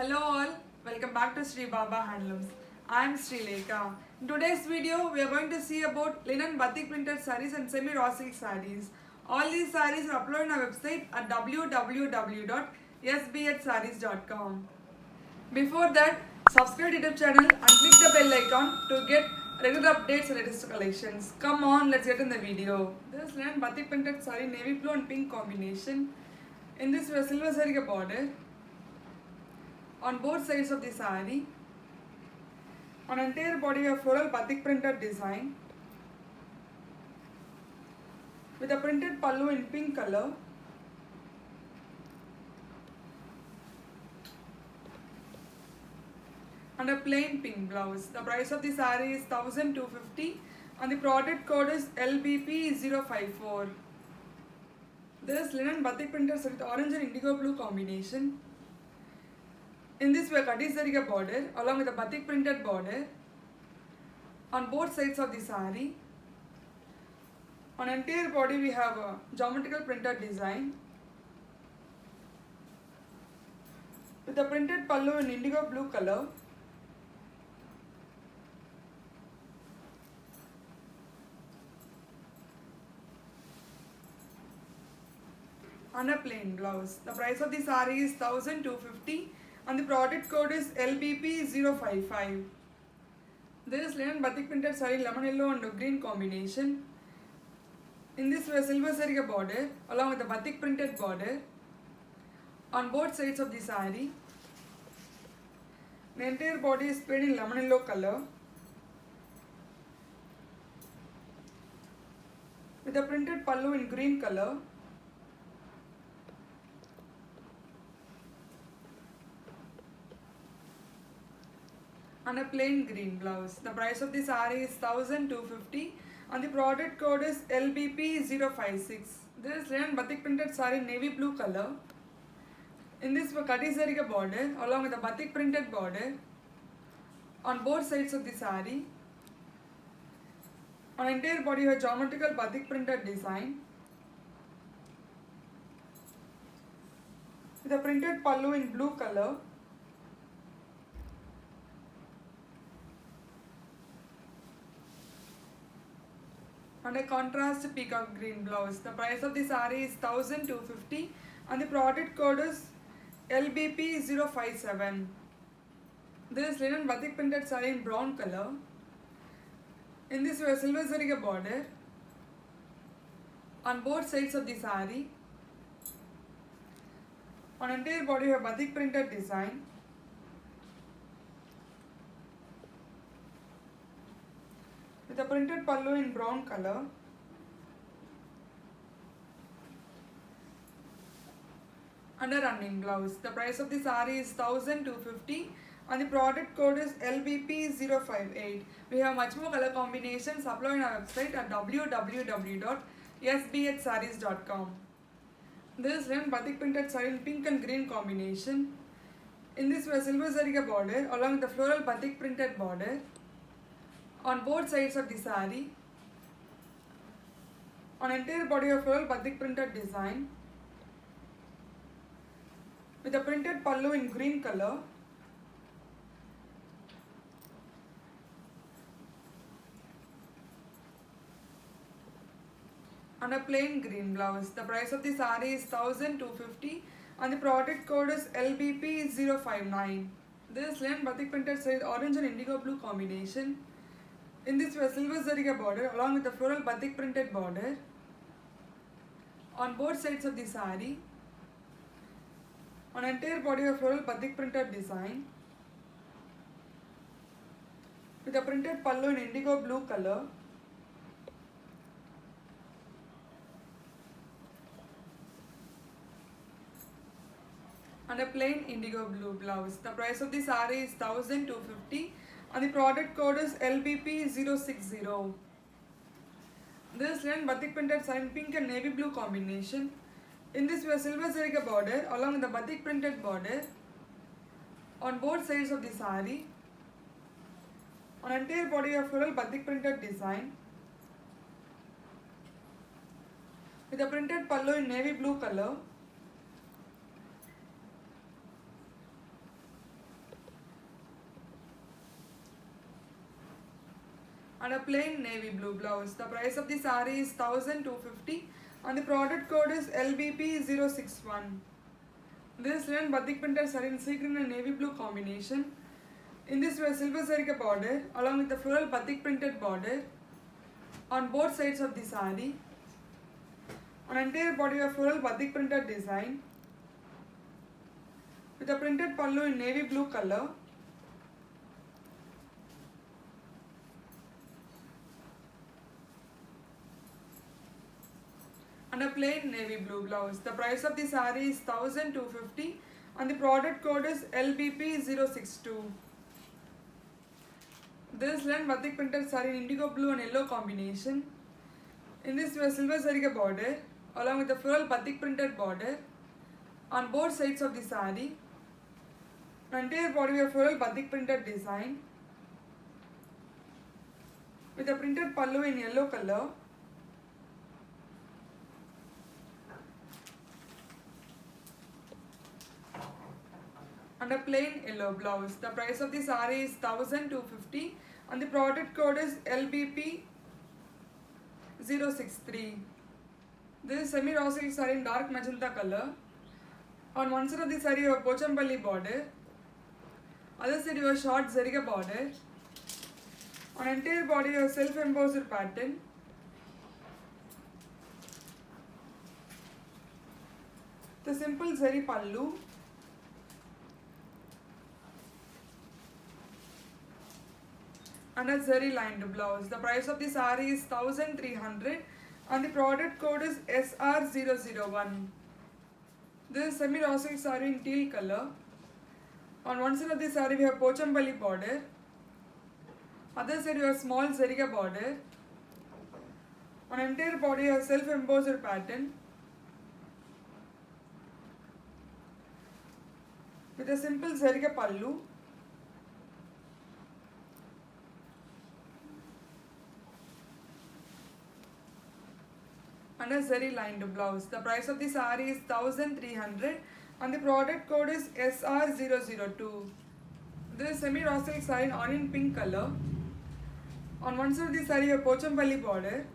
Hello all, welcome back to Sri Baba Handlooms. I am Sri Lekha. In today's video, we are going to see about linen batik printed sarees and semi-raw silk sarees. All these sarees are uploaded on our website at www.sbhsarees.com. Before that, subscribe to YouTube channel and click the bell icon to get regular updates and latest collections. Come on, let's get in the video. This linen batik printed saree navy blue and pink combination. In this we have silver saree border on both sides of the saree. On entire body a floral batik printed design with a printed pallu in pink color and a plain pink blouse. The price of the saree is 1250 and the product code is LBP054. This linen batik printed with orange and indigo blue combination. In this we have Kati Sarika border along with a batik printed border on both sides of the saree. On entire body we have a geometrical printed design with a printed pallu in indigo blue color and a plain blouse. The price of the saree is 1250 and the product code is LBP055. This linen batik printed saree lemon yellow and green combination. In this we have silver saree border along with the batik printed border on both sides of the saree. The entire body is painted in lemon yellow color with a printed pallu in green color and a plain green blouse. The price of the saree is 1250 and the product code is LBP056. This is linen batik printed saree navy blue color. In this we have Kati Sarika border along with a batik printed border on both sides of the saree. On entire body you have geometrical batik printed design with a printed pallu in blue color and a contrast peacock green blouse. The price of the saree is 1250 and the product code is LBP057. This is linen batik printed saree in brown color. In this we have silver saree border on both sides of the saree. On entire body we have batik printed design with a printed pallu in brown color and a running blouse. The price of the saree is 1250 and the product code is LBP058. We have much more color combinations uploaded on our website at www.sbhsarees.com. This is linen batik printed saree in pink and green combination. In this we have silver saree border along with the floral batik printed border on both sides of the saree. On entire body of floral batik printed design with a printed pallu in green color and a plain green blouse. The price of the saree is 1250 and the product code is LBP059. This is linen batik printed saree orange and indigo blue combination. In this we have silver saree border along with the floral batik printed border on both sides of the saree. On entire body of floral batik printed design with a printed pallu in indigo blue color and a plain indigo blue blouse. The price of the saree is 1250 and the product code is LBP060. This is linen batik printed saree in pink and navy blue combination. In this we have silver saree border along with the batik printed border on both sides of the saree. On entire body of floral batik printed design with a printed pallu in navy blue color and a plain navy blue blouse. The price of the saree is 1250 and the product code is LBP061. This linen batik printed saree in sea green and navy blue combination. In this we have silver sarika border along with the floral batik printed border on both sides of the saree. On entire body of floral batik printed design with a printed pallu in navy blue color. And a plain navy blue blouse. The price of the saree is 1250 and the product code is LBP062. This linen batik printed saree in indigo blue and yellow combination. In this we have silver sarika border along with the floral batik printed border on both sides of the saree. Entire body we have floral batik printed design with a printed pallu in yellow color. And a plain yellow blouse. The price of the saree is 1250 and the product code is LBP063. This is semi-raw silk saree in dark magenta color. On one side of the saree you have Pochampalli border. Other side you have short Zariga border. On entire body you have self-embossed pattern. The simple zari pallu. And a zari lined blouse. The price of the saree is 1300 and the product code is SR001. This is semi-raw silk saree in teal color. On one side of the saree we have Pochampalli border. Other side you have small Zariga border. On entire body you have self-embossed pattern with a simple Zariga pallu. And a zari lined blouse. The price of the saree is 1300 and the product code is SR002. This is semi-raw silk saree in onion pink color. On one side of the saree you have Pochampalli border.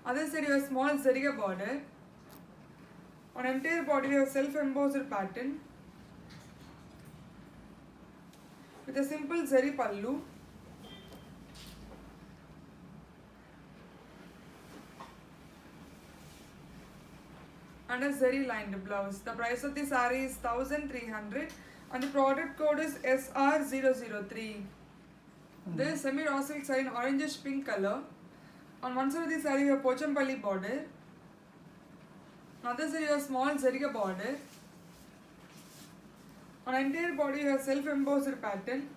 Other side you have small Zariga border. On entire body you have self-embossed pattern with a simple zari pallu. And a zari lined blouse. The price of the saree is 1300 and the product code is SR003. This is semi-raw silk saree in orangish pink color. On one side of the saree you have Pochampalli border. On the other side you have small Zariga border. On entire body you have self-embossed pattern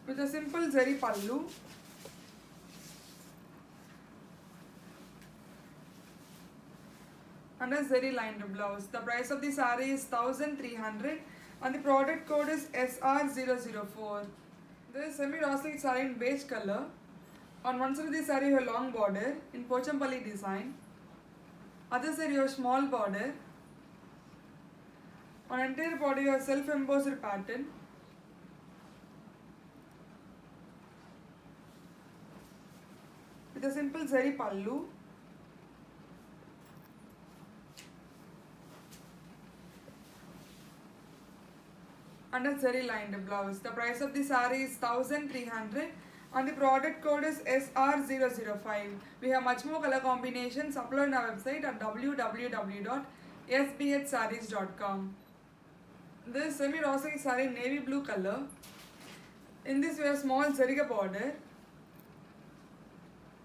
with a simple zari pallu. And a zari lined blouse. The price of the saree is 1300 and the product code is SR004. This is semi-raw silk saree in beige color. On one side of the saree you have long border in Pochampalli design. Other side you have small border. On entire body you have self-embossed pattern with a simple zari pallu. And a zari lined blouse. The price of the saree is 1300 and the product code is SR005. We have much more color combinations. Upload on our website at www.sbhsarees.com. This is semi-raw silk saree in navy blue color. In this we have small Zariga border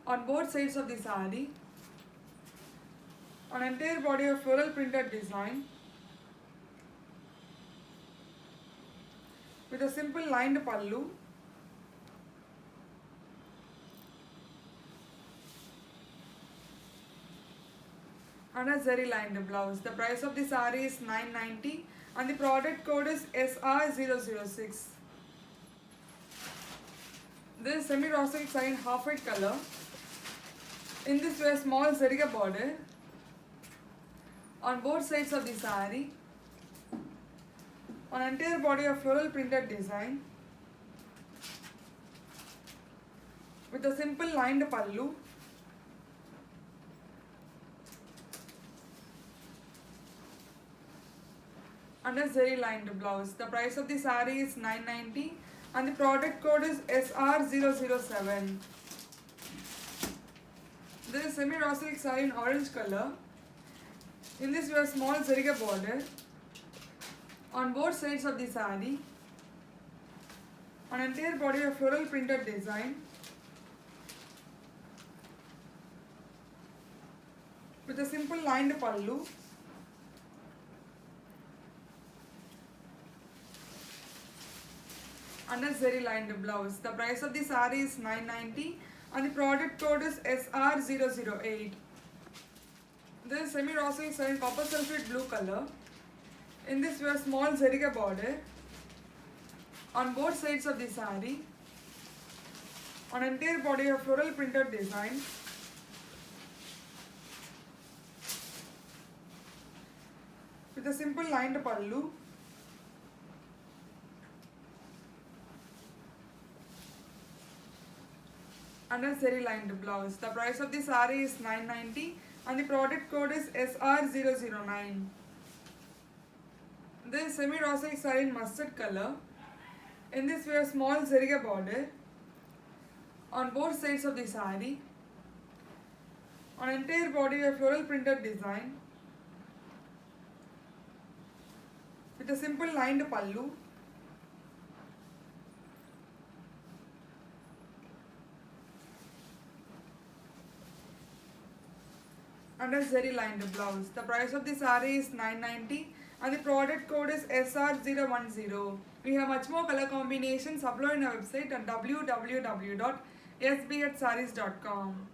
on both sides of the saree. On entire body of floral printed design with a simple lined pallu. And a zari lined blouse. The price of the saree is 990 and the product code is SR006. This is semi-raw silk saree in half white color. In this we have small Zariga border on both sides of the saree. On entire body of floral printed design with a simple lined pallu and a zari lined blouse. The price of the saree is 990 and the product code is SR007. This is semi-raw silk saree in orange color. In this we have small zariga border on both sides of the saree. On entire body a floral printed design with a simple lined pallu and a zari lined blouse. The price of the saree is 990 and the product code is SR008. This is semi-raw silk saree in copper sulphate blue color. In this we have small zariga border on both sides of the saree. On entire body a floral printed design with a simple lined pallu and a zari lined blouse. The price of the saree is 990 and the product code is SR009. This is semi-raw silk saree in mustard color. In this we have small zariga border on both sides of the saree. On entire body a floral printed design with a simple lined pallu and a zari lined blouse. The price of the saree is 990 and the product code is SR010. We have much more color combinations uploaded on our website at www.sbhsarees.com.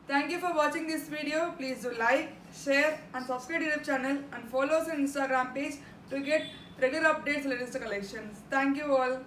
Thank you for watching this video. Please do like, share and subscribe to our channel and follow us on Instagram page to get regular updates on latest collections. Thank you all.